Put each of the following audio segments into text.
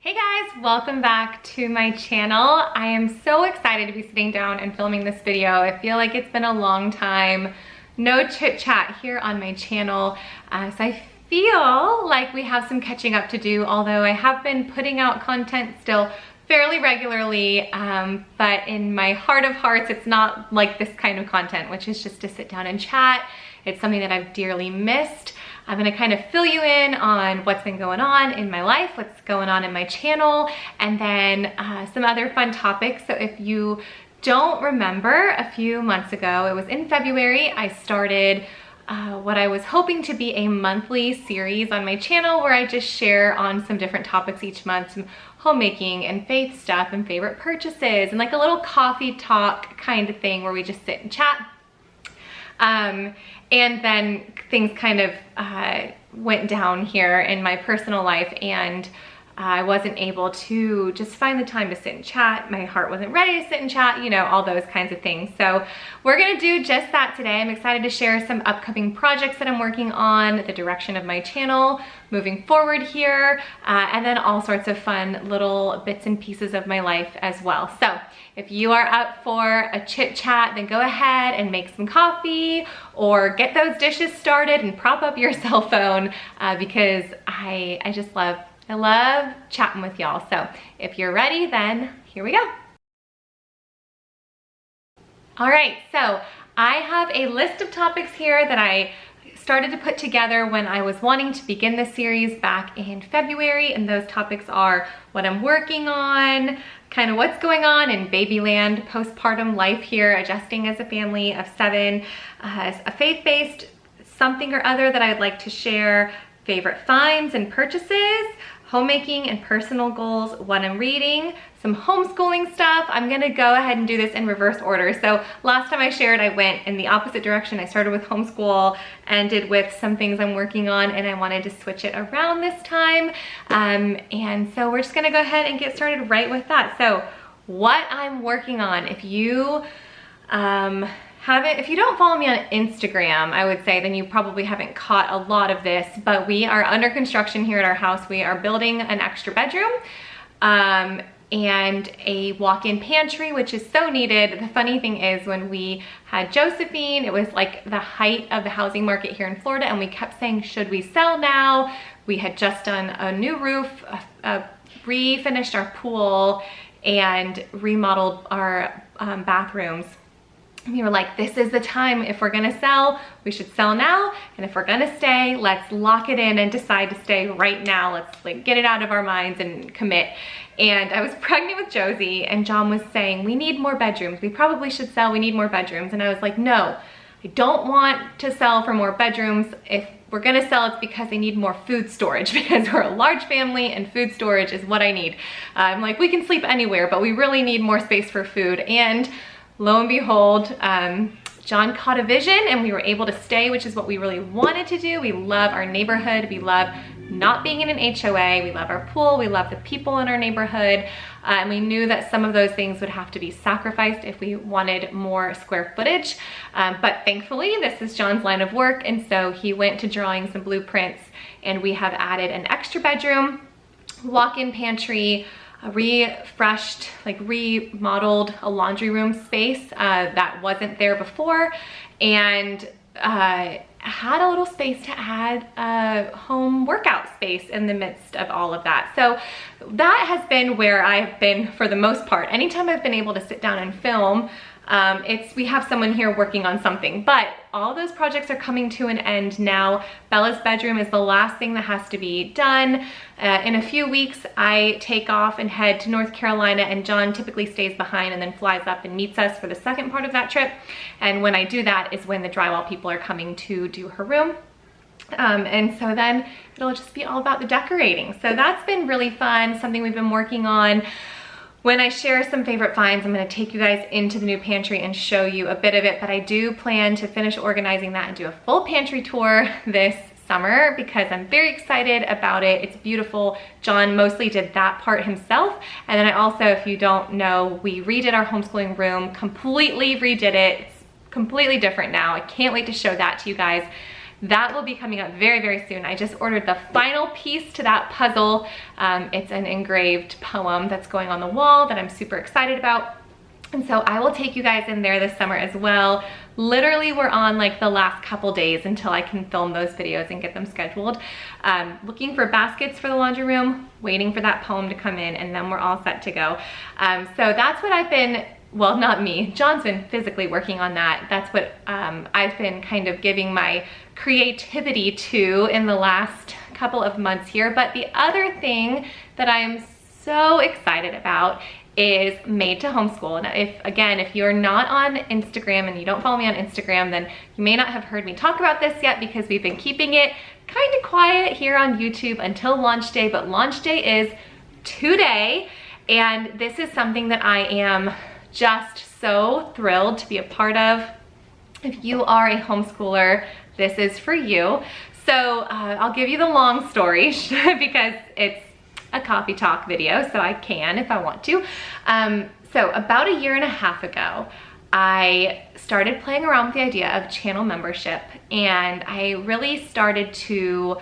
Hey guys, welcome back to my channel. I am so excited to be sitting down and filming this video. I feel like it's been a long time, no chit chat here on my channel. So I feel like we have some catching up to do, although I have been putting out content still fairly regularly, but in my heart of hearts, it's not like this kind of content, which is just to sit down and chat. It's something that I've dearly missed. I'm gonna kind of fill you in on what's been going on in my life, what's going on in my channel, and then some other fun topics. So if you don't remember, a few months ago, it was in February, I started what I was hoping to be a monthly series on my channel where I just share on some different topics each month, some homemaking and faith stuff and favorite purchases and like a little coffee talk kind of thing where we just sit and chat. And then things kind of went down here in my personal life, and I wasn't able to just find the time to sit and chat. My heart wasn't ready to sit and chat, you know, all those kinds of things. So we're gonna do just that today. I'm excited to share some upcoming projects that I'm working on, the direction of my channel moving forward here, and then all sorts of fun little bits and pieces of my life as well. So if you are up for a chit chat, then go ahead and make some coffee or get those dishes started and prop up your cell phone because I love chatting with y'all. So if you're ready, then here we go. All right, so I have a list of topics here that I started to put together when I was wanting to begin this series back in February, and those topics are what I'm working on, kind of what's going on in babyland, postpartum life here, adjusting as a family of 7, a faith-based something or other that I'd like to share, favorite finds and purchases, homemaking and personal goals, what I'm reading, some homeschooling stuff. I'm gonna go ahead and do this in reverse order. So last time I shared, I went in the opposite direction. I started with homeschool, ended with some things I'm working on, and I wanted to switch it around this time. And so we're just gonna go ahead and get started right with that. So what I'm working on, if you if you don't follow me on Instagram, I would say then you probably haven't caught a lot of this, but we are under construction here at our house. We are building an extra bedroom and a walk-in pantry, which is so needed. The funny thing is when we had Josephine, it was like the height of the housing market here in Florida, and we kept saying, should we sell now? We had just done a new roof, refinished our pool, and remodeled our bathrooms. We were like, this is the time. If we're gonna sell, we should sell now. And if we're gonna stay, let's lock it in and decide to stay right now. Let's like get it out of our minds and commit. And I was pregnant with Josie, and John was saying, we need more bedrooms. We probably should sell, we need more bedrooms. And I was like, no, I don't want to sell for more bedrooms. If we're gonna sell, it's because they need more food storage because we're a large family and food storage is what I need. I'm like, we can sleep anywhere, but we really need more space for food. And lo and behold, John caught a vision and we were able to stay, which is what we really wanted to do. We love our neighborhood. We love not being in an HOA. We love our pool. We love the people in our neighborhood. And we knew that some of those things would have to be sacrificed if we wanted more square footage. But thankfully, this is John's line of work. And so he went to drawing some blueprints, and we have added an extra bedroom, walk-in pantry, refreshed, like remodeled a laundry room space that wasn't there before, and had a little space to add a home workout space in the midst of all of that. So that has been where I've been for the most part. Anytime I've been able to sit down and film, we have someone here working on something, but all those projects are coming to an end now. Bella's bedroom is the last thing that has to be done. In a few weeks, I take off and head to North Carolina, and John typically stays behind and then flies up and meets us for the second part of that trip. And when I do that is when the drywall people are coming to do her room. And so then it'll just be all about the decorating. So that's been really fun, something we've been working on. When I share some favorite finds, I'm gonna take you guys into the new pantry and show you a bit of it, but I do plan to finish organizing that and do a full pantry tour this summer because I'm very excited about it. It's beautiful. John mostly did that part himself. And then I also, if you don't know, we redid our homeschooling room, completely redid it. It's completely different now. I can't wait to show that to you guys. that will be coming up very, very soon. I just ordered the final piece to that puzzle. It's an engraved poem that's going on the wall that I'm super excited about. And so I will take you guys in there this summer as well. Literally, we're on like the last couple days until I can film those videos and get them scheduled. Looking for baskets for the laundry room, waiting for that poem to come in, and then we're all set to go. So that's what I've been, well, not me, John's been physically working on that. That's what I've been kind of giving my creativity to in the last couple of months here. But the other thing that I am so excited about is Made to Homeschool. Now, if you're not on Instagram and you don't follow me on Instagram, then you may not have heard me talk about this yet because we've been keeping it kind of quiet here on YouTube until launch day, but launch day is today. And this is something that I am just so thrilled to be a part of. If you are a homeschooler, this is for you. So I'll give you the long story because it's a coffee talk video, so I can if I want to. So about a year and a half ago, I started playing around with the idea of channel membership, and I really started to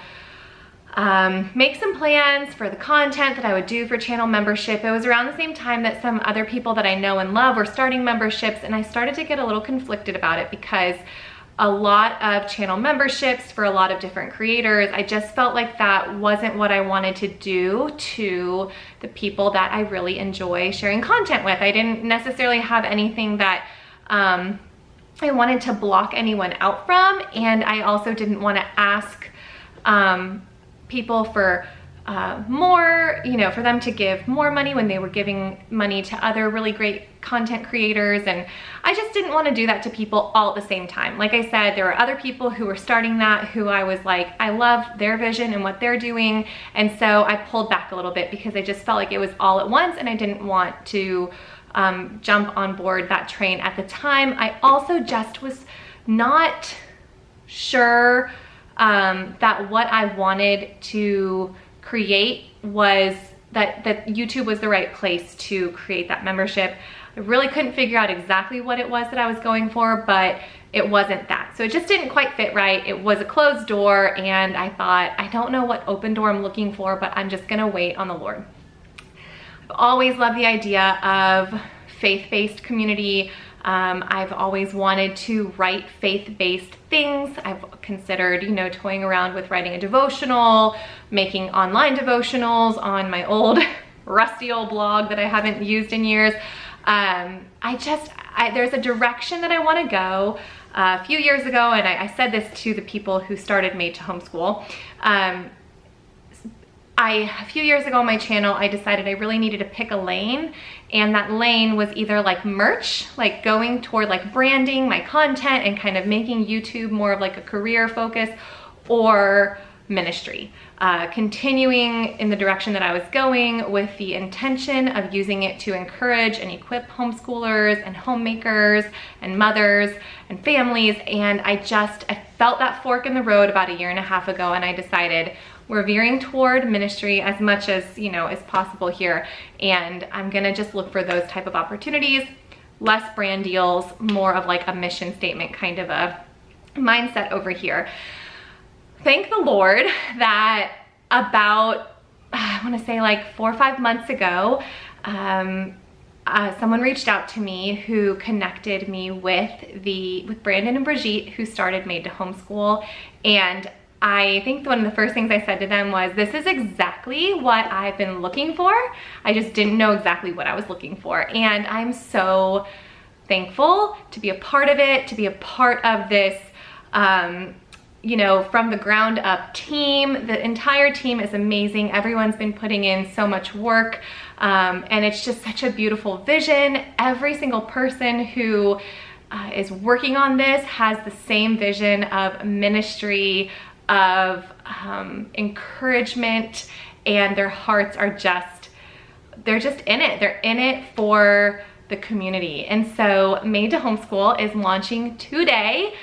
make some plans for the content that I would do for channel membership. It was around the same time that some other people that I know and love were starting memberships, and I started to get a little conflicted about it because a lot of channel memberships for a lot of different creators, I just felt like that wasn't what I wanted to do to the people that I really enjoy sharing content with. I didn't necessarily have anything that I wanted to block anyone out from, and I also didn't want to ask people for more, for them to give more money when they were giving money to other really great content creators. And I just didn't want to do that to people all at the same time. Like I said, there were other people who were starting that who I was like, I love their vision and what they're doing. And so I pulled back a little bit because I just felt like it was all at once and I didn't want to jump on board that train at the time. I also just was not sure that what I wanted to create was that YouTube was the right place to create that membership. I really couldn't figure out exactly what it was that I was going for, but it wasn't that. So it just didn't quite fit right. It was a closed door, and I thought, I don't know what open door I'm looking for, but I'm just gonna wait on the Lord. I've always loved the idea of faith-based community. I've always wanted to write faith-based things. I've considered, toying around with writing a devotional, making online devotionals on my old rusty old blog that I haven't used in years. There's a direction that I want to go. A few years ago, and I said this to the people who started Made to Homeschool, a few years ago on my channel, I decided I really needed to pick a lane, and that lane was either like merch, like going toward like branding my content and kind of making YouTube more of like a career focus, or ministry. Continuing in the direction that I was going with the intention of using it to encourage and equip homeschoolers and homemakers and mothers and families. And I felt that fork in the road about a year and a half ago, and I decided we're veering toward ministry as much as, as possible here. And I'm gonna just look for those type of opportunities, less brand deals, more of like a mission statement kind of a mindset over here. Thank the Lord that about, I wanna say like 4 or 5 months ago, someone reached out to me who connected me with Brandon and Brigitte, who started Made to Homeschool. And I think one of the first things I said to them was, this is exactly what I've been looking for. I just didn't know exactly what I was looking for. And I'm so thankful to be a part of it, to be a part of this, from the ground up team. The entire team is amazing. Everyone's been putting in so much work. And it's just such a beautiful vision. Every single person who is working on this has the same vision of ministry, of encouragement, and their hearts are they're just in it. They're in it for the community. And so Made to Homeschool is launching today.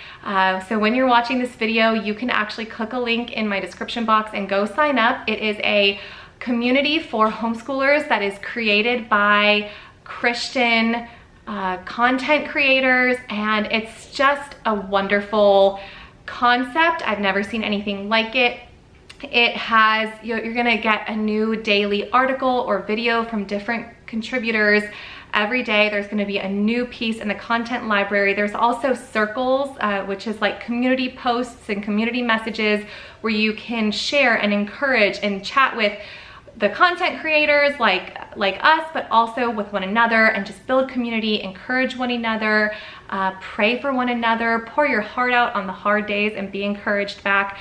So when you're watching this video, you can actually click a link in my description box and go sign up. It is a community for homeschoolers that is created by Christian content creators, and it's just a wonderful concept. I've never seen anything like it. It has, you're gonna get a new daily article or video from different contributors. Every day there's gonna be a new piece in the content library. There's also circles, which is like community posts and community messages where you can share and encourage and chat with the content creators like us, but also with one another, and just build community, encourage one another, pray for one another, pour your heart out on the hard days and be encouraged back.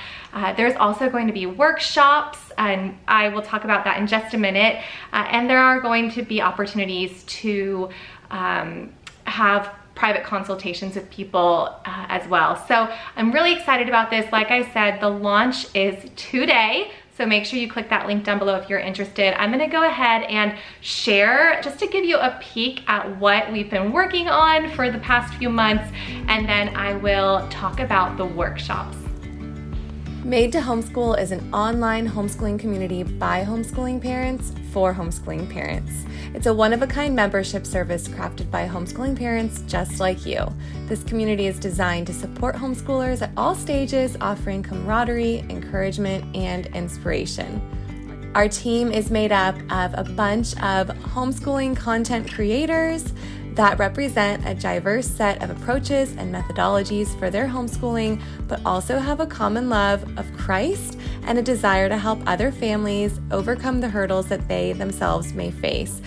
There's also going to be workshops, and I will talk about that in just a minute. And there are going to be opportunities to have private consultations with people as well. So I'm really excited about this. Like I said, the launch is today. So make sure you click that link down below if you're interested. I'm gonna go ahead and share just to give you a peek at what we've been working on for the past few months, and then I will talk about the workshops. Made to Homeschool is an online homeschooling community by homeschooling parents for homeschooling parents. It's a one-of-a-kind membership service crafted by homeschooling parents just like you. This community is designed to support homeschoolers at all stages, offering camaraderie, encouragement, and inspiration. Our team is made up of a bunch of homeschooling content creators that represent a diverse set of approaches and methodologies for their homeschooling, but also have a common love of Christ and a desire to help other families overcome the hurdles that they themselves may face.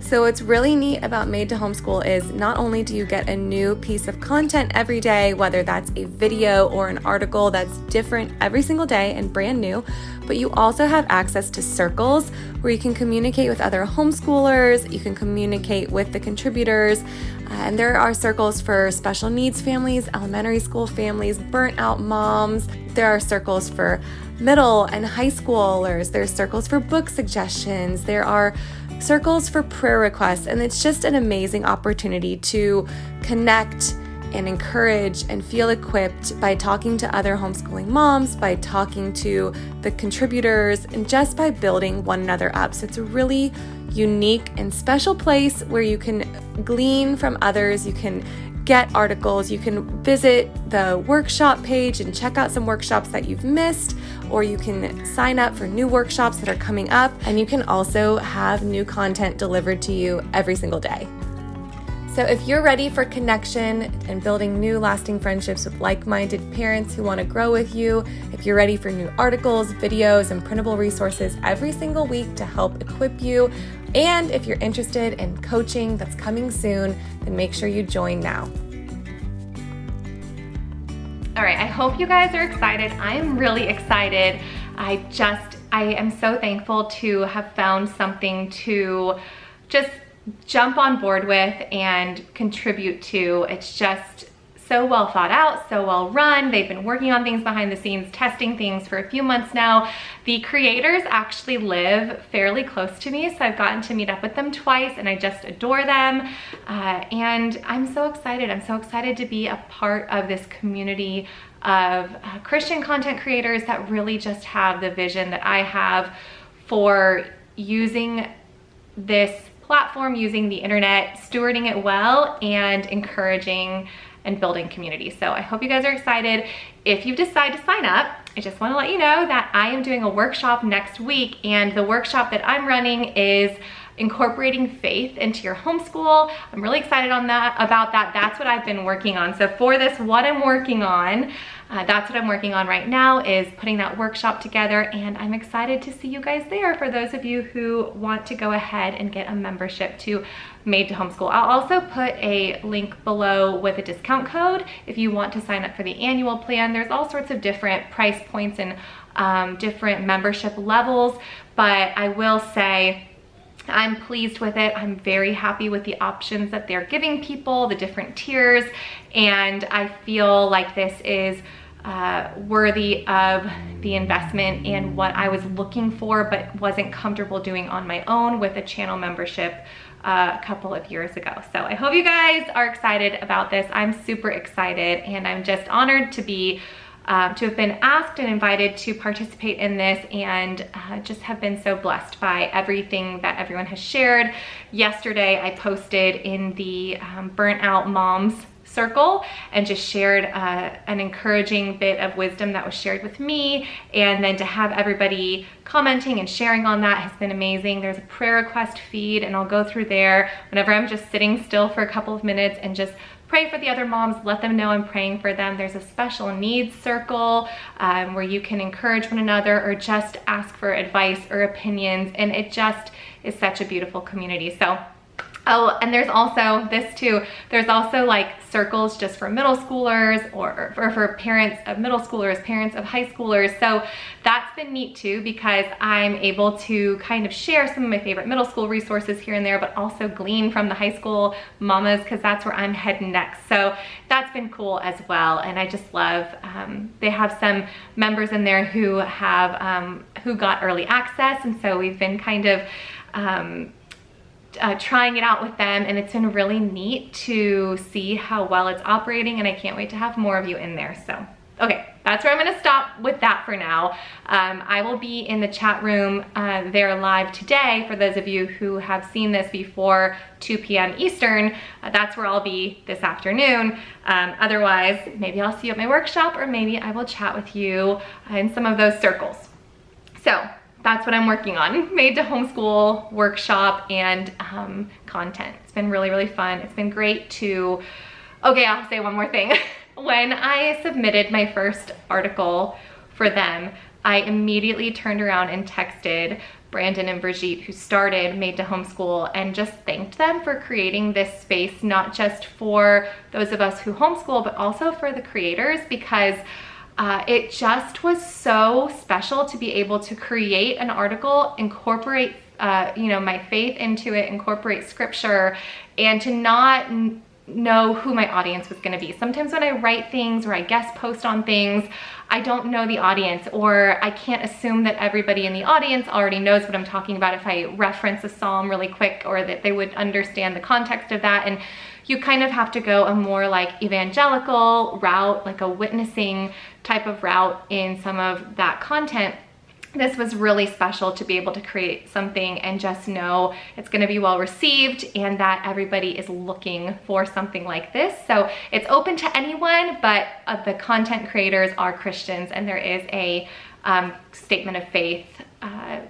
So what's really neat about Made to Homeschool is not only do you get a new piece of content every day, whether that's a video or an article that's different every single day and brand new, but you also have access to circles where you can communicate with other homeschoolers, you can communicate with the contributors, and there are circles for special needs families, elementary school families, burnt out moms. There are circles for middle and high schoolers. There's circles for book suggestions. There are circles for prayer requests, and it's just an amazing opportunity to connect and encourage and feel equipped by talking to other homeschooling moms, by talking to the contributors, and just by building one another up. So it's a really unique and special place where you can glean from others, you can get articles, you can visit the workshop page and check out some workshops that you've missed, or you can sign up for new workshops that are coming up, and you can also have new content delivered to you every single day. So if you're ready for connection and building new lasting friendships with like-minded parents who want to grow with you, if you're ready for new articles, videos, and printable resources every single week to help equip you, and if you're interested in coaching that's coming soon, then make sure you join now. All right, I hope you guys are excited. I am really excited. I am so thankful to have found something to just jump on board with and contribute to. It's just so well thought out, so well run. They've been working on things behind the scenes, testing things for a few months now. The creators actually live fairly close to me, so I've gotten to meet up with them twice, and I just adore them. And I'm so excited. I'm so excited to be a part of this community of Christian content creators that really just have the vision that I have for using this platform, using the internet, stewarding it well, and encouraging and building community. So I hope you guys are excited. If you decide to sign up, I just want to let you know that I am doing a workshop next week, and the workshop that I'm running is incorporating faith into your homeschool. I'm really excited about that. That's what I've been working on. So for this, what I'm working on, that's what I'm working on right now, is putting that workshop together, and I'm excited to see you guys there for those of you who want to go ahead and get a membership to Made to Homeschool. I'll also put a link below with a discount code if you want to sign up for the annual plan. There's all sorts of different price points and different membership levels, but I will say I'm pleased with it. I'm very happy with the options that they're giving people, the different tiers, and I feel like this is worthy of the investment in what I was looking for but wasn't comfortable doing on my own with a channel membership a couple of years ago. So I hope you guys are excited about this. I'm super excited, and I'm just honored to be to have been asked and invited to participate in this, and just have been so blessed by everything that everyone has shared. Yesterday I posted in the Burnt Out Moms circle and just shared an encouraging bit of wisdom that was shared with me. And then to have everybody commenting and sharing on that has been amazing. There's a prayer request feed, and I'll go through there whenever I'm just sitting still for a couple of minutes and just pray for the other moms, let them know I'm praying for them. There's a special needs circle where you can encourage one another or just ask for advice or opinions, and it just is such a beautiful community. So, oh, and there's also this too, there's also like circles just for middle schoolers or for parents of middle schoolers, parents of high schoolers. So that's been neat too, because I'm able to kind of share some of my favorite middle school resources here and there, but also glean from the high school mamas, because that's where I'm heading next. So that's been cool as well. And I just love, they have some members in there who have, who got early access. And so we've been kind of, trying it out with them, and it's been really neat to see how well it's operating, and I can't wait to have more of you in there. So, okay, that's where I'm gonna stop with that for now. I will be in the chat room there live today for those of you who have seen this before 2 p.m. Eastern. That's where I'll be this afternoon. Otherwise, maybe I'll see you at my workshop, or maybe I will chat with you in some of those circles. So, that's what I'm working on. Made to Homeschool workshop and content. It's been really, really fun. It's been great to, okay, I'll say one more thing. When I submitted my first article for them, I immediately turned around and texted Brandon and Brigitte, who started Made to Homeschool, and just thanked them for creating this space, not just for those of us who homeschool, but also for the creators, because it just was so special to be able to create an article, incorporate, you know, my faith into it, incorporate scripture, and to not know who my audience was going to be. Sometimes when I write things or I guest post on things, I don't know the audience, or I can't assume that everybody in the audience already knows what I'm talking about if I reference a psalm really quick, or that they would understand the context of that. And you kind of have to go a more like evangelical route, like a witnessing type of route in some of that content. This was really special to be able to create something and just know it's going to be well received, and that everybody is looking for something like this. So it's open to anyone, but the content creators are Christians, and there is a statement of faith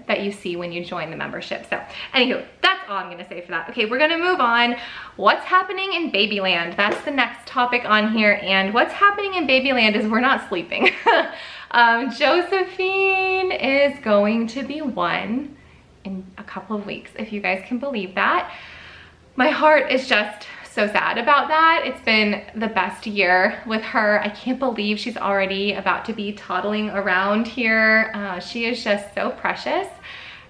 that you see when you join the membership. So anywho, that's all I'm gonna say for that. Okay, we're gonna move on. What's happening in Babyland? That's the next topic on here, and what's happening in Babyland is we're not sleeping. Josephine is going to be 1 in a couple of weeks, if you guys can believe that. My heart is just so sad about that. It's been the best year with her. I can't believe she's already about to be toddling around here. She is just so precious.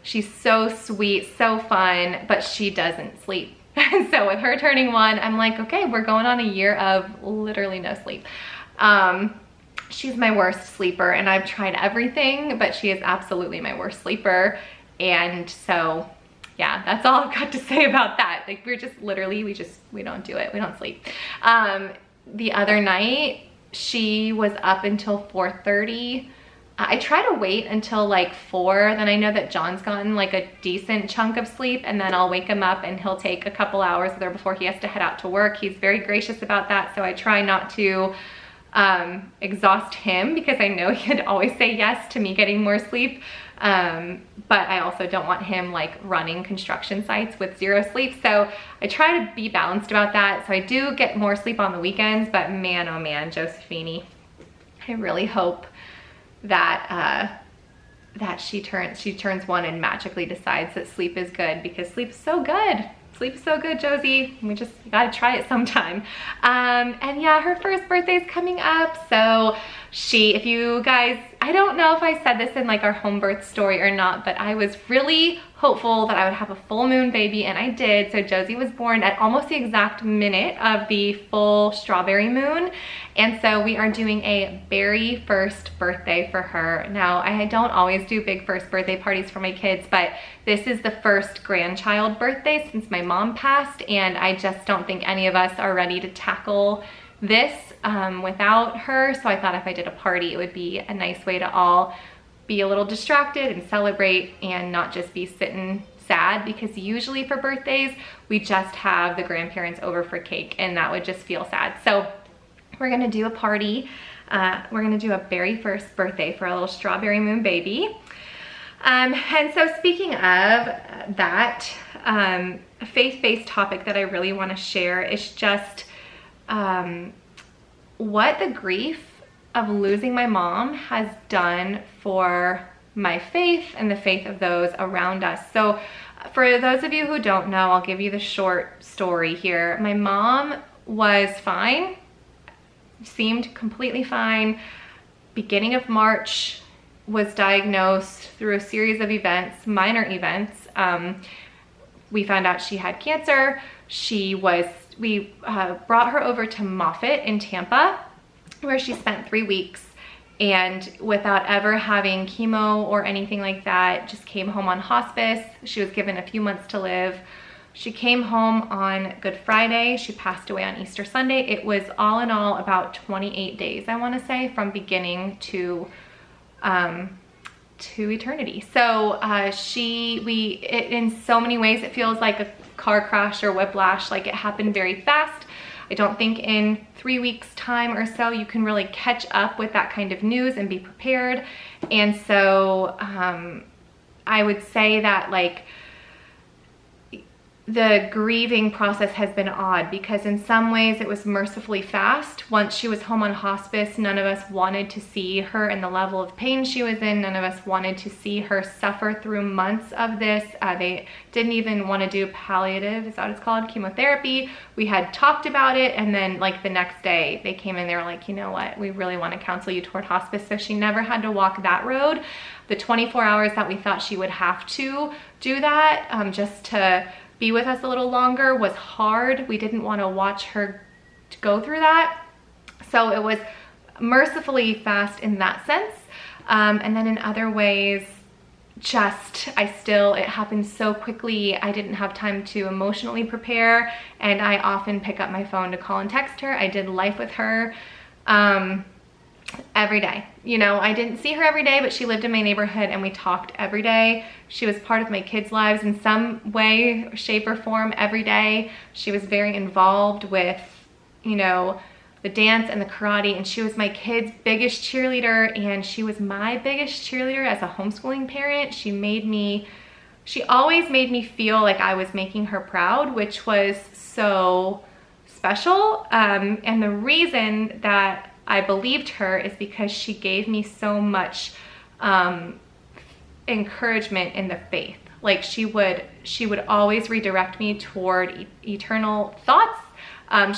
She's so sweet, so fun, but she doesn't sleep. And so with her turning 1, I'm like, okay, we're going on a year of literally no sleep. She's my worst sleeper, and I've tried everything, but she is absolutely my worst sleeper. And so yeah, that's all I've got to say about that. Like, we're just literally, we don't do it. We don't sleep. The other night, she was up until 4:30. I try to wait until like 4, then I know that John's gotten like a decent chunk of sleep, and then I'll wake him up and he'll take a couple hours with her before he has to head out to work. He's very gracious about that, so I try not to exhaust him, because I know he'd always say yes to me getting more sleep. But I also don't want him like running construction sites with 0 sleep. So I try to be balanced about that. So I do get more sleep on the weekends, but man, oh man, Josephine, I really hope that, that she turns 1 and magically decides that sleep is good, because sleep is so good. Sleep is so good, Josie. We just gotta try it sometime. And yeah, her first birthday is coming up. So if you guys, I don't know if I said this in like our home birth story or not, but I was really hopeful that I would have a full moon baby, and I did. So Josie was born at almost the exact minute of the full strawberry moon. And so we are doing a very first birthday for her. Now, I don't always do big first birthday parties for my kids, but this is the first grandchild birthday since my mom passed, and I just don't think any of us are ready to tackle this without her. So I thought if I did a party, it would be a nice way to all be a little distracted and celebrate, and not just be sitting sad, because usually for birthdays, we just have the grandparents over for cake, and that would just feel sad. So we're gonna do a party. We're gonna do a very first birthday for a little strawberry moon baby. And so speaking of that, a faith-based topic that I really wanna share is just what the grief of losing my mom has done for my faith and the faith of those around us. So for those of you who don't know, I'll give you the short story here. My mom was fine, seemed completely fine. Beginning of March, was diagnosed through a series of events, minor events. We found out she had cancer. We brought her over to Moffitt in Tampa, where she spent 3 weeks, and without ever having chemo or anything like that, just came home on hospice. She was given a few months to live. She came home on Good Friday. She passed away on Easter Sunday. It was all in all about 28 days, I want to say, from beginning to eternity. So in so many ways, it feels like a car crash or whiplash. Like, it happened very fast. I don't think in 3 weeks time or so you can really catch up with that kind of news and be prepared. And so I would say that, like, the grieving process has been odd, because in some ways it was mercifully fast. Once she was home on hospice, none of us wanted to see her in the level of pain she was in. None of us wanted to see her suffer through months of this. They didn't even want to do palliative, is that what it's called, chemotherapy. We had talked about it, and then like the next day they came in, they were like, you know what, we really want to counsel you toward hospice. So she never had to walk that road. The 24 hours that we thought she would have to do that, just to be with us a little longer, was hard. We didn't want to watch her go through that. So it was mercifully fast in that sense. And then in other ways, it happened so quickly. I didn't have time to emotionally prepare, and I often pick up my phone to call and text her. I did life with her every day. You know, I didn't see her every day, but she lived in my neighborhood and we talked every day. She was part of my kids' lives in some way, shape, or form every day. She was very involved with, you know, the dance and the karate, and she was my kids' biggest cheerleader, and she was my biggest cheerleader as a homeschooling parent. She always made me feel like I was making her proud, which was so special. And the reason that I believed her is because she gave me so much encouragement in the faith. Like, she would always redirect me toward eternal thoughts.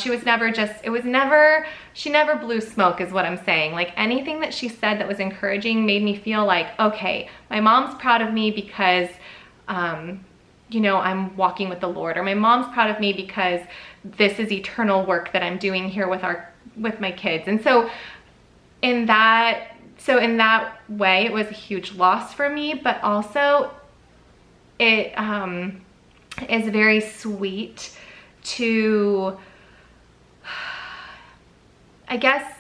She never blew smoke, is what I'm saying. Like, anything that she said that was encouraging made me feel like, okay, my mom's proud of me because, you know, I'm walking with the Lord, or my mom's proud of me because this is eternal work that I'm doing here with my kids. And so in that way, it was a huge loss for me, but also it is very sweet to, I guess,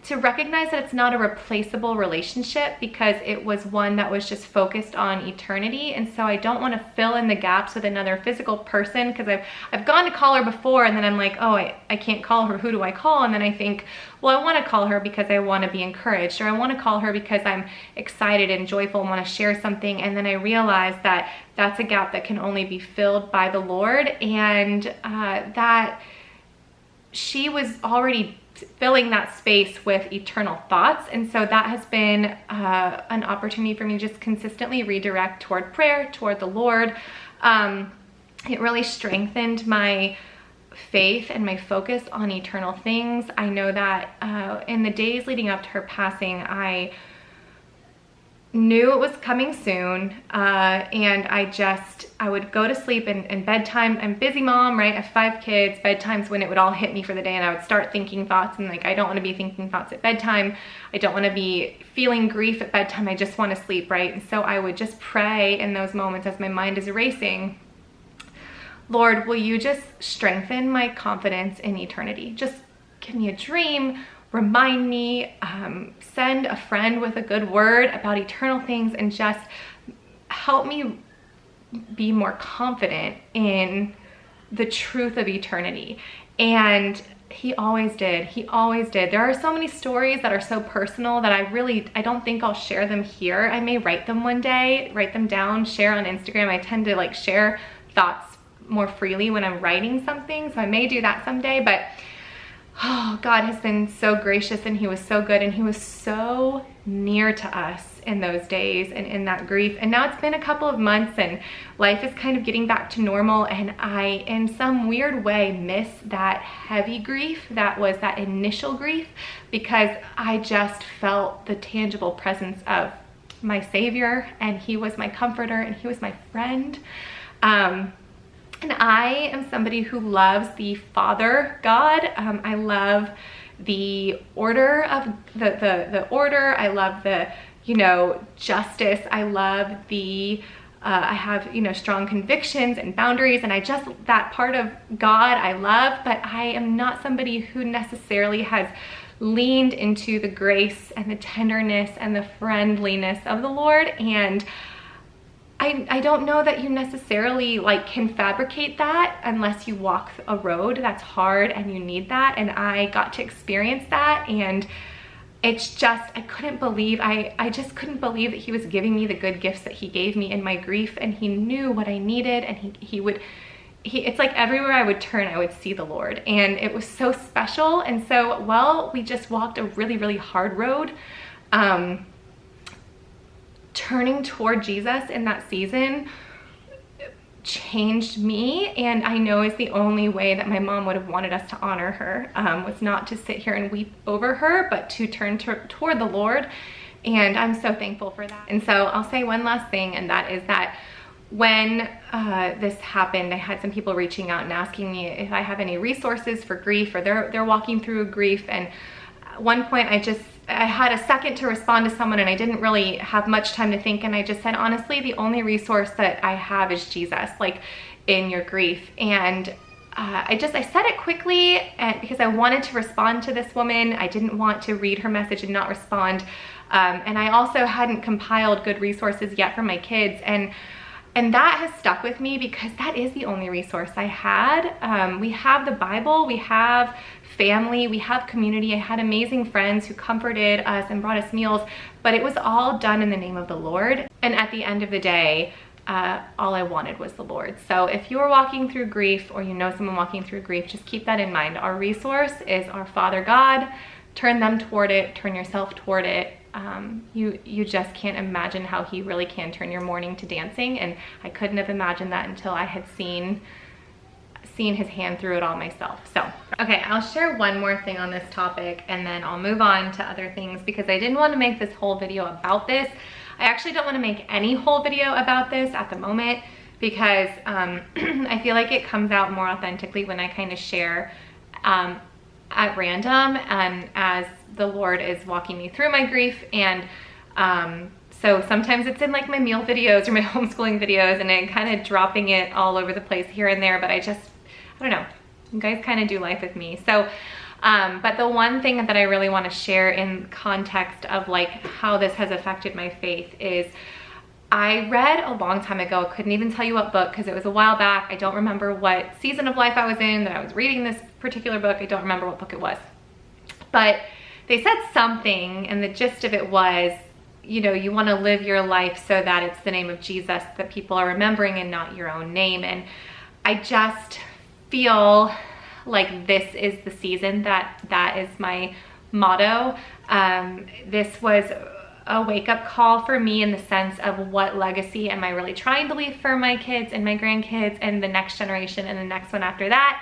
to recognize that it's not a replaceable relationship, because it was one that was just focused on eternity. And so I don't want to fill in the gaps with another physical person, because I've gone to call her before, and then I'm like, oh, I can't call her. Who do I call? And then I think, well, I want to call her because I want to be encouraged, or I want to call her because I'm excited and joyful and want to share something. And then I realize that that's a gap that can only be filled by the Lord, and that she was already filling that space with eternal thoughts. And so that has been an opportunity for me to just consistently redirect toward prayer, toward the Lord. It really strengthened my faith and my focus on eternal things. I know that in the days leading up to her passing, I knew it was coming soon, and I would go to sleep, and bedtime, I'm a busy mom, right? I have 5 kids. Bedtime's when it would all hit me for the day, and I would start thinking thoughts, and like, I don't want to be thinking thoughts at bedtime. I don't want to be feeling grief at bedtime. I just want to sleep, right? And so I would just pray in those moments as my mind is erasing, Lord, will you just strengthen my confidence in eternity? Just give me a dream, remind me, send a friend with a good word about eternal things, and just help me be more confident in the truth of eternity. And he always did. He always did. There are so many stories that are so personal that I don't think I'll share them here. I may write them one day, write them down, share on Instagram. I tend to like share thoughts more freely when I'm writing something, so I may do that someday. But oh, God has been so gracious, and he was so good, and he was so near to us in those days and in that grief. And now it's been a couple of months and life is kind of getting back to normal, and I, in some weird way, miss that heavy grief that was that initial grief, because I just felt the tangible presence of my Savior, and he was my comforter, and he was my friend. And I am somebody who loves the Father God. I love the order of the order. I love the, justice. I love the, I have, strong convictions and boundaries, and that part of God I love, but I am not somebody who necessarily has leaned into the grace and the tenderness and the friendliness of the Lord. And I don't know that you necessarily can fabricate that unless you walk a road that's hard and you need that. And I got to experience that, and it's just, I just couldn't believe that he was giving me the good gifts that he gave me in my grief, and he knew what I needed, and it's like everywhere I would turn, I would see the Lord, and it was so special. And so, we just walked a really, really hard road. Turning toward Jesus in that season changed me, and I know is the only way that my mom would have wanted us to honor her, was not to sit here and weep over her, but to turn toward the Lord. And I'm so thankful for that. And so I'll say one last thing, and that is that when this happened, I had some people reaching out and asking me if I have any resources for grief, or they're walking through grief. And at one point I had a second to respond to someone, and I didn't really have much time to think, and I just said, honestly, the only resource that I have is Jesus, in your grief. And I said it quickly because I wanted to respond to this woman. I didn't want to read her message and not respond. And I also hadn't compiled good resources yet for my kids. And that has stuck with me because that is the only resource I had. We have the Bible, we have family, we have community. I had amazing friends who comforted us and brought us meals, but it was all done in the name of the Lord. And at the end of the day, all I wanted was the Lord. So if you're walking through grief, or someone walking through grief, just keep that in mind. Our resource is our Father God. Turn them toward it, turn yourself toward it. You just can't imagine how he really can turn your mourning to dancing, and I couldn't have imagined that until I had seen his hand through it all myself. So, okay, I'll share one more thing on this topic, and then I'll move on to other things, because I didn't want to make this whole video about this. I actually don't want to make any whole video about this at the moment, because I feel like it comes out more authentically when I kind of share at random, as the Lord is walking me through my grief. And so sometimes it's in my meal videos or my homeschooling videos, and then kind of dropping it all over the place here and there, but I don't know, you guys kind of do life with me. So but the one thing that I really want to share in context of how this has affected my faith is, I read a long time ago, couldn't even tell you what book because it was a while back. I don't remember what season of life I was in that I was reading this particular book. I don't remember what book it was. But they said something, and the gist of it was, you want to live your life so that it's the name of Jesus that people are remembering, and not your own name. And I just feel like this is the season that is my motto. This was a wake-up call for me in the sense of what legacy am I really trying to leave for my kids and my grandkids and the next generation and the next one after that.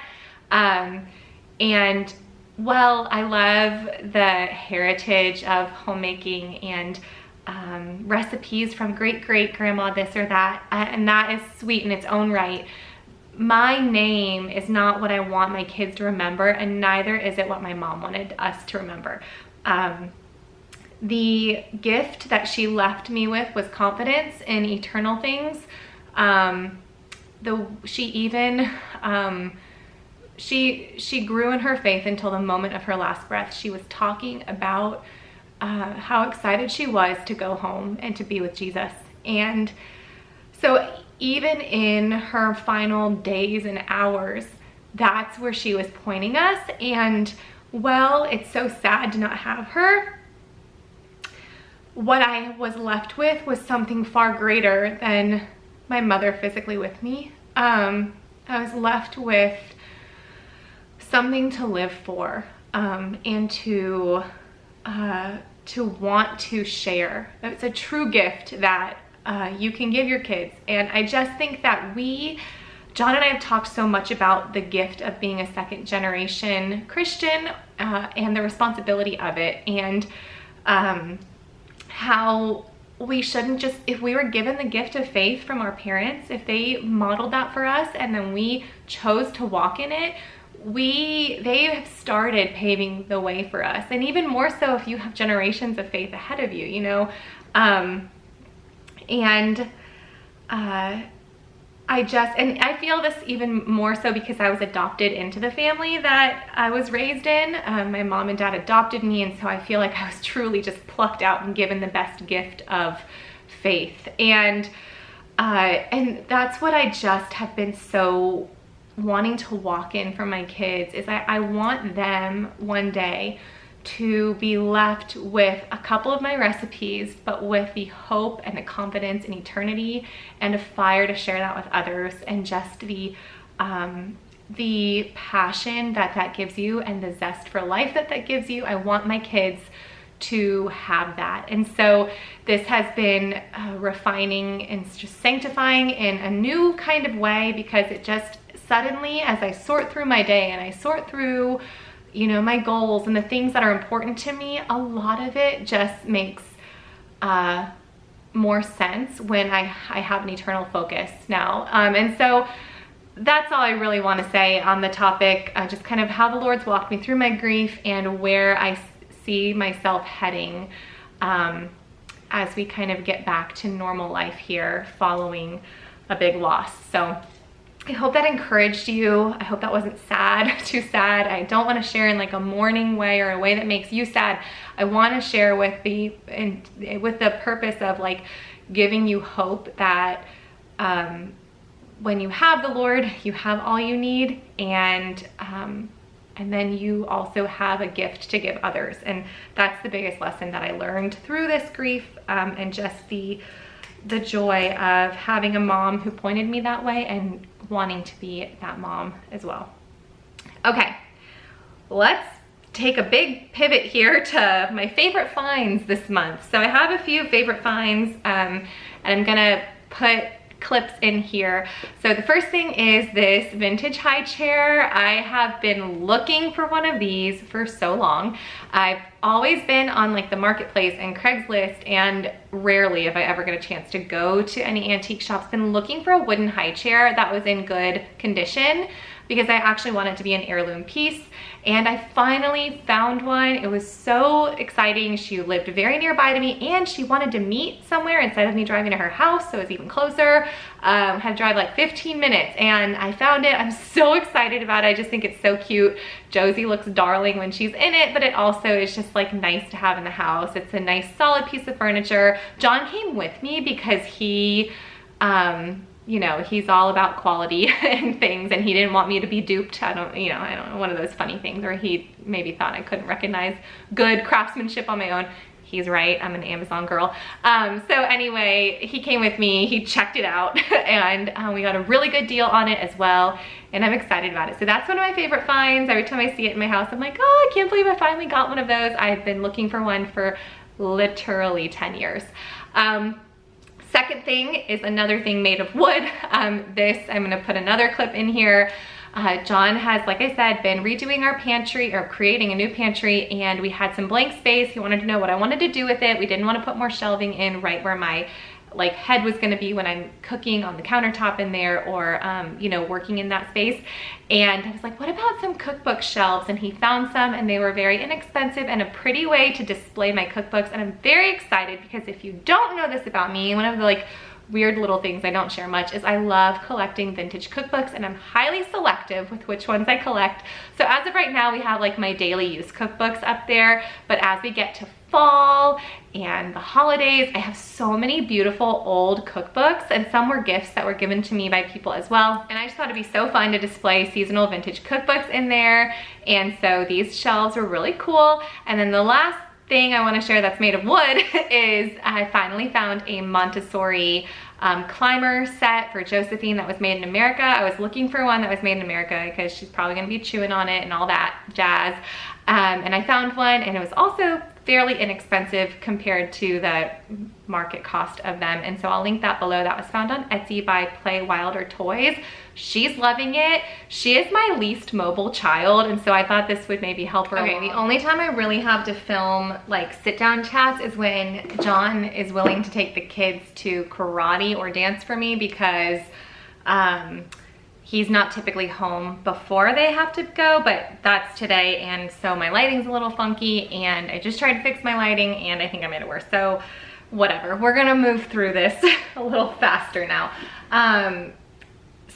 And I love the heritage of homemaking and recipes from great-great-grandma this or that, and that is sweet in its own right. My name is not what I want my kids to remember, and neither is it what my mom wanted us to remember. The gift that she left me with was confidence in eternal things. She grew in her faith until the moment of her last breath. She was talking about how excited she was to go home and to be with Jesus. And so even in her final days and hours, that's where she was pointing us. And well, it's so sad to not have her. What I was left with was something far greater than my mother physically with me. I was left with something to live for, and to want to share. It's a true gift that you can give your kids. And I just think that John and I have talked so much about the gift of being a second generation Christian, and the responsibility of it, and how we shouldn't just, if we were given the gift of faith from our parents, if they modeled that for us and then we chose to walk in it, they have started paving the way for us. And even more so if you have generations of faith ahead of you, you know. I feel this even more so because I was adopted into the family that I was raised in. My mom and dad adopted me, and so I feel like I was truly just plucked out and given the best gift of faith. And that's what I just have been so wanting to walk in for my kids, is I want them one day to be left with a couple of my recipes, but with the hope and the confidence in eternity and a fire to share that with others, and just the passion that gives you and the zest for life that gives you. I want my kids to have that. And so this has been refining and just sanctifying in a new kind of way, because it just suddenly, as I sort through my day and I sort through, you know, my goals and the things that are important to me, a lot of it just makes more sense when I have an eternal focus now. And so that's all I really want to say on the topic, just kind of how the Lord's walked me through my grief and where I see myself heading as we kind of get back to normal life here following a big loss. So I hope that encouraged you. I hope that wasn't sad, too sad. I don't want to share in like a mourning way or a way that makes you sad. I want to share with the purpose of like giving you hope that when you have the Lord, you have all you need, and then you also have a gift to give others. And that's the biggest lesson that I learned through this grief, and just the joy of having a mom who pointed me that way and wanting to be that mom as well. Okay, let's take a big pivot here to my favorite finds this month. So I have a few favorite finds, and I'm gonna put clips in here. So the first thing is this vintage high chair. I have been looking for one of these for so long. I've always been on like the marketplace and Craigslist, and rarely have I ever get a chance to go to any antique shops. Been looking for a wooden high chair that was in good condition, because I actually want it to be an heirloom piece, and I finally found one. It was so exciting. She lived very nearby to me, and she wanted to meet somewhere instead of me driving to her house, so it was even closer. Had to drive like 15 minutes, and I found it. I'm so excited about it. I just think it's so cute. Josie looks darling when she's in it, but it also is just like nice to have in the house. It's a nice solid piece of furniture. John came with me because he, you know, he's all about quality and things, and he didn't want me to be duped. I don't know, one of those funny things where he maybe thought I couldn't recognize good craftsmanship on my own. He's right, I'm an Amazon girl. So anyway, he came with me, he checked it out, and we got a really good deal on it as well, and I'm excited about it. So that's one of my favorite finds. Every time I see it in my house, I'm like, oh, I can't believe I finally got one of those. I've been looking for one for literally 10 years. Second thing is another thing made of wood. This, I'm gonna put another clip in here. John has, like I said, been redoing our pantry, or creating a new pantry, and we had some blank space. He wanted to know what I wanted to do with it. We didn't want to put more shelving in right where my like head was going to be when I'm cooking on the countertop in there, or you know, working in that space. And I was like, what about some cookbook shelves? And he found some, and they were very inexpensive and a pretty way to display my cookbooks. And I'm very excited, because if you don't know this about me, one of the like weird little things I don't share much is I love collecting vintage cookbooks, and I'm highly selective with which ones I collect. So as of right now, we have like my daily use cookbooks up there, but as we get to fall and the holidays, I have so many beautiful old cookbooks, and some were gifts that were given to me by people as well. And I just thought it'd be so fun to display seasonal vintage cookbooks in there. And so these shelves were really cool. And then the last thing I want to share that's made of wood is I finally found a Montessori climber set for Josephine that was made in America. I was looking for one that was made in America because she's probably going to be chewing on it and all that jazz. And I found one, and it was also fairly inexpensive compared to the market cost of them. And so I'll link that below. That was found on Etsy by Play Wilder Toys. She's loving it. She is my least mobile child, and so I thought this would maybe help her. Okay, the only time I really have to film like sit down chats is when John is willing to take the kids to karate or dance for me, because he's not typically home before they have to go, but that's today, and so my lighting's a little funky, and I just tried to fix my lighting, and I think I made it worse. So whatever, we're gonna move through this a little faster now.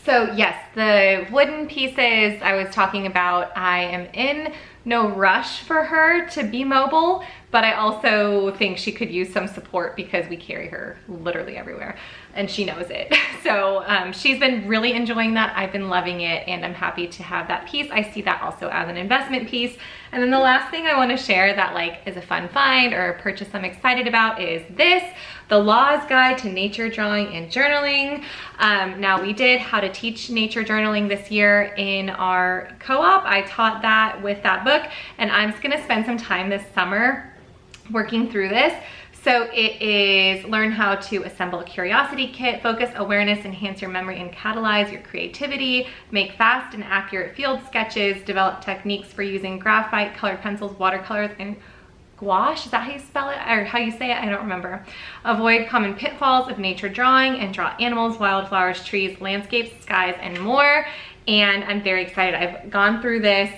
So yes, the wooden pieces I was talking about, I am in no rush for her to be mobile, but I also think she could use some support because we carry her literally everywhere, and she knows it. So she's been really enjoying that. I've been loving it, and I'm happy to have that piece. I see that also as an investment piece. And then the last thing I want to share that like is a fun find or a purchase I'm excited about is this, The Law's Guide to Nature Drawing and Journaling. Now we did how to teach nature journaling this year in our co-op. I taught that with that book, and I'm just gonna spend some time this summer working through this. So it is learn how to assemble a curiosity kit, focus awareness, enhance your memory, and catalyze your creativity, make fast and accurate field sketches, develop techniques for using graphite, colored pencils, watercolors, and gouache. Is that how you spell it or how you say it? I don't remember. Avoid common pitfalls of nature drawing and draw animals, wildflowers, trees, landscapes, skies, and more. And I'm very excited. I've gone through this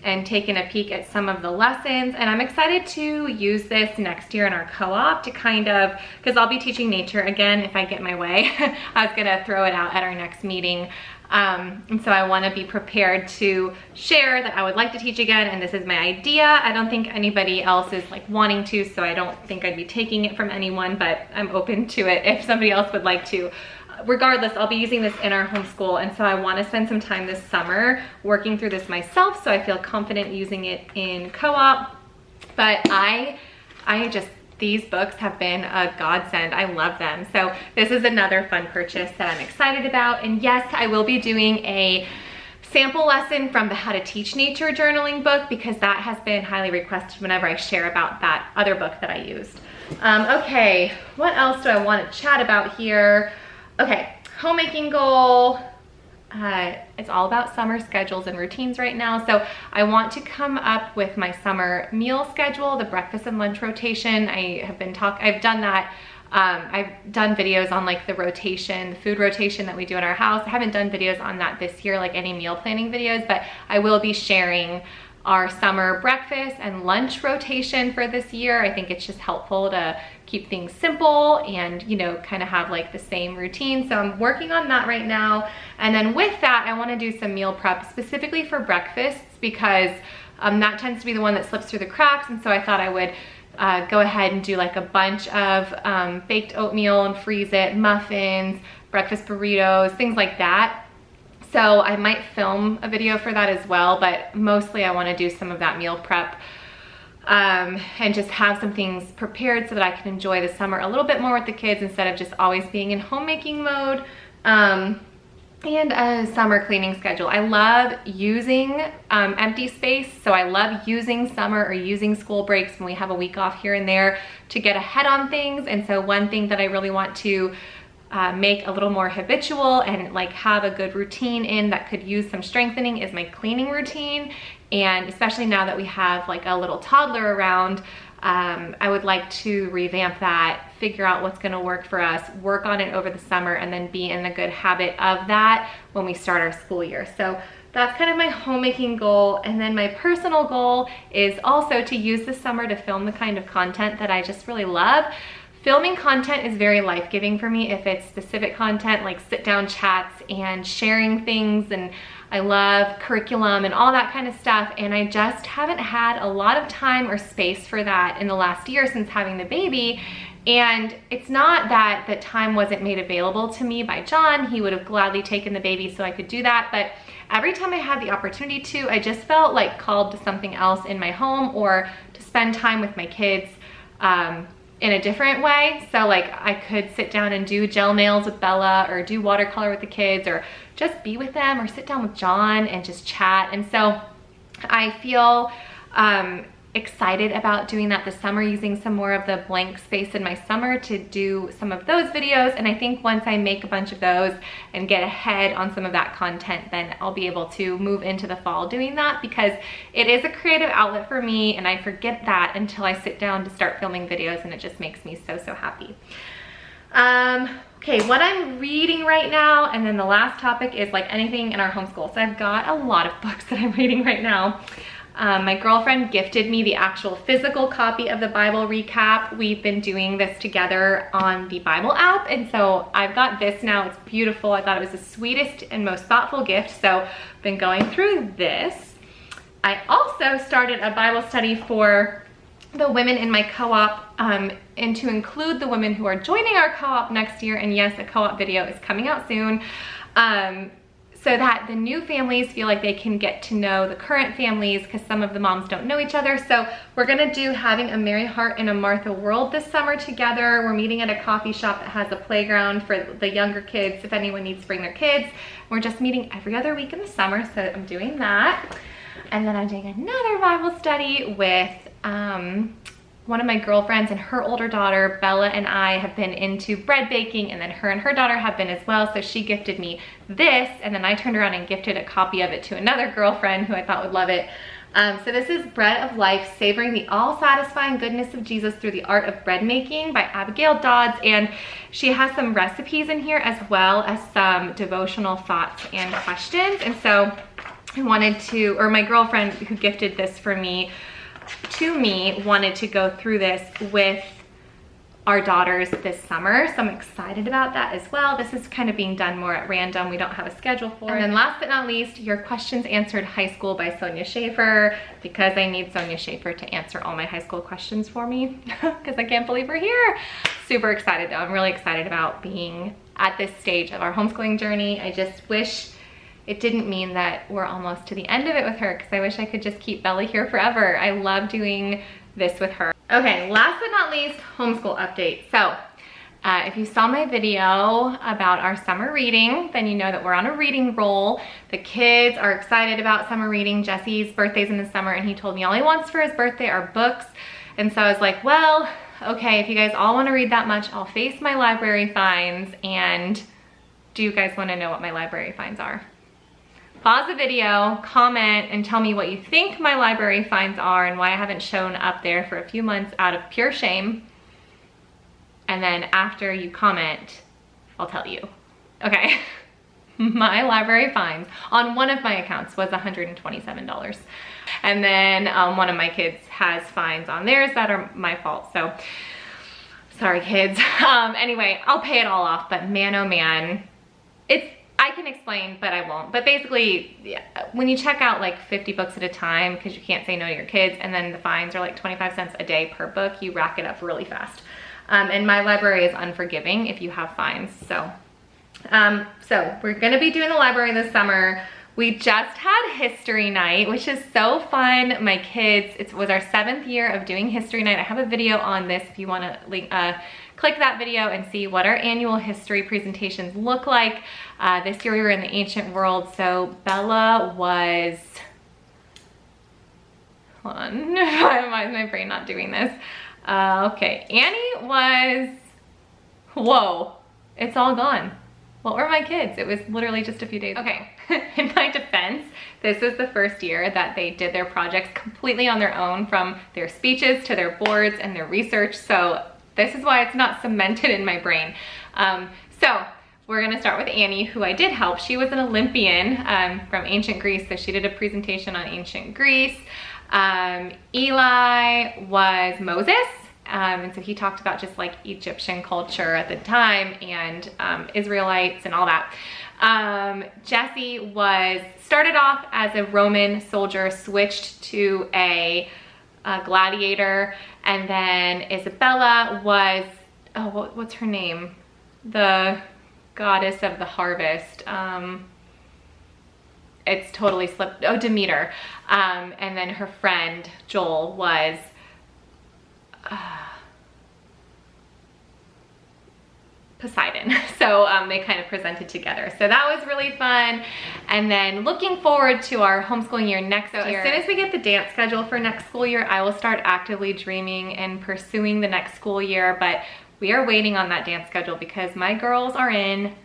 and taken a peek at some of the lessons, and I'm excited to use this next year in our co-op to kind of, because I'll be teaching nature again if I get my way. I was gonna throw it out at our next meeting. And so I want to be prepared to share that I would like to teach again, and this is my idea. I don't think anybody else is like wanting to, so I don't think I'd be taking it from anyone, but I'm open to it if somebody else would like to. Regardless, I'll be using this in our homeschool, and so I want to spend some time this summer working through this myself, so I feel confident using it in co-op. But I just, these books have been a godsend. I love them. So this is another fun purchase that I'm excited about. And yes, I will be doing a sample lesson from the How to Teach Nature Journaling book, because that has been highly requested whenever I share about that other book that I used. Okay, what else do I want to chat about here? Okay, homemaking goal. It's all about summer schedules and routines right now. So I want to come up with my summer meal schedule, the breakfast and lunch rotation. I've done that. I've done videos on like the rotation, the food rotation that we do in our house. I haven't done videos on that this year, like any meal planning videos, but I will be sharing our summer breakfast and lunch rotation for this year. I think it's just helpful to keep things simple and, you know, kind of have like the same routine. So I'm working on that right now. And then with that, I want to do some meal prep specifically for breakfasts, because that tends to be the one that slips through the cracks. And so I thought I would go ahead and do like a bunch of baked oatmeal and freeze it, muffins, breakfast burritos, things like that. So I might film a video for that as well, but mostly I want to do some of that meal prep and just have some things prepared so that I can enjoy the summer a little bit more with the kids instead of just always being in homemaking mode. And a summer cleaning schedule. I love using empty space, so I love using summer or using school breaks when we have a week off here and there to get ahead on things. And so one thing that I really want to make a little more habitual and like have a good routine in that could use some strengthening is my cleaning routine. And especially now that we have like a little toddler around, I would like to revamp that, figure out what's gonna work for us, work on it over the summer, and then be in a good habit of that when we start our school year. So that's kind of my homemaking goal. And then my personal goal is also to use the summer to film the kind of content that I just really love. filming content is very life-giving for me if it's specific content like sit-down chats and sharing things, and I love curriculum and all that kind of stuff, and I just haven't had a lot of time or space for that in the last year since having the baby. And it's not that the time wasn't made available to me by John. He would have gladly taken the baby so I could do that, but every time I had the opportunity to, I just felt like called to something else in my home or to spend time with my kids in a different way. So like I could sit down and do gel nails with Bella or do watercolor with the kids or just be with them or sit down with John and just chat. And so I feel excited about doing that this summer, using some more of the blank space in my summer to do some of those videos. And I think once I make a bunch of those and get ahead on some of that content, then I'll be able to move into the fall doing that, because it is a creative outlet for me and I forget that until I sit down to start filming videos, and it just makes me so, so happy. Okay, what I'm reading right now, and then the last topic is like anything in our homeschool. So I've got a lot of books that I'm reading right now. My girlfriend gifted me the actual physical copy of the Bible recap. We've been doing this together on the Bible app, and so I've got this now. It's beautiful. I thought it was the sweetest and most thoughtful gift, so I've been going through this. I also started a Bible study for the women in my co-op, and to include the women who are joining our co-op next year. And yes, a co-op video is coming out soon. So that the new families feel like they can get to know the current families, because some of the moms don't know each other. So we're gonna do Having a Mary Heart in a Martha World this summer together. We're meeting at a coffee shop that has a playground for the younger kids if anyone needs to bring their kids. We're just meeting every other week in the summer, so I'm doing that. And then I'm doing another Bible study with one of my girlfriends and her older daughter. Bella and I have been into bread baking, and then her and her daughter have been as well. So she gifted me this, and then I turned around and gifted a copy of it to another girlfriend who I thought would love it. So this is Bread of Life, Savoring the All-Satisfying Goodness of Jesus Through the Art of Bread Making by Abigail Dodds. And she has some recipes in here as well as some devotional thoughts and questions. And so I wanted to, or my girlfriend who gifted this for me, wanted to go through this with our daughters this summer. So I'm excited about that as well. This is kind of being done more at random. We don't have a schedule for it. And then last but not least, Your Questions Answered High School by Sonia Schaefer, because I need Sonia Schaefer to answer all my high school questions for me because I can't believe we're here. Super excited though. I'm really excited about being at this stage of our homeschooling journey. I just wish it didn't mean that we're almost to the end of it with her, because I wish I could just keep Bella here forever. I love doing this with her. Okay, last but not least, homeschool update. So if you saw my video about our summer reading, then you know that we're on a reading roll. The kids are excited about summer reading. Jesse's birthday's in the summer, and he told me all he wants for his birthday are books. And so I was like, well, okay, if you guys all want to read that much, I'll face my library fines. And do you guys want to know what my library fines are? Pause the video, comment, and tell me what you think my library fines are and why I haven't shown up there for a few months out of pure shame. And then after you comment, I'll tell you. Okay, my library fines on one of my accounts was $127. And then one of my kids has fines on theirs that are my fault. So sorry kids. Anyway, I'll pay it all off, but man, oh man, I can explain, but I won't. But basically, yeah, when you check out like 50 books at a time, because you can't say no to your kids, and then the fines are like 25 cents a day per book, you rack it up really fast. And my library is unforgiving if you have fines. So we're gonna be doing the library this summer. We just had history night, which is so fun. My kids, it was our 7th year of doing history night. I have a video on this if you wanna link, click that video and see what our annual history presentations look like. This year we were in the ancient world, so Bella was, hold on, why is my brain not doing this? Okay, Annie was, whoa, it's all gone. What were my kids? It was literally just a few days. Okay, in my defense, this is the first year that they did their projects completely on their own, from their speeches to their boards and their research. So this is why it's not cemented in my brain. So we're gonna start with Annie, who I did help. She was an Olympian from ancient Greece, so she did a presentation on ancient Greece. Eli was Moses, And so he talked about just like Egyptian culture at the time and Israelites and all that. Jesse started off as a Roman soldier, switched to a gladiator, and then Isabella was, oh, what's her name? The goddess of the harvest. It's totally slipped. Oh, Demeter. And then her friend Joel was Poseidon. So they kind of presented together. So that was really fun. And then looking forward to our homeschooling year next year. As soon as we get the dance schedule for next school year, I will start actively dreaming and pursuing the next school year. But we are waiting on that dance schedule because my girls are in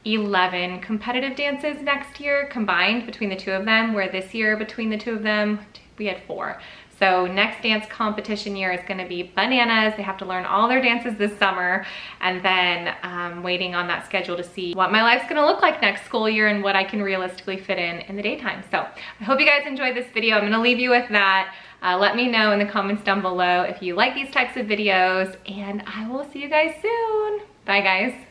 11 competitive dances next year combined between the two of them, where this year between the two of them, we had 4. So next dance competition year is gonna be bananas. They have to learn all their dances this summer, and then waiting on that schedule to see what my life's gonna look like next school year and what I can realistically fit in the daytime. So I hope you guys enjoyed this video. I'm gonna leave you with that. Let me know in the comments down below if you like these types of videos, and I will see you guys soon. Bye guys.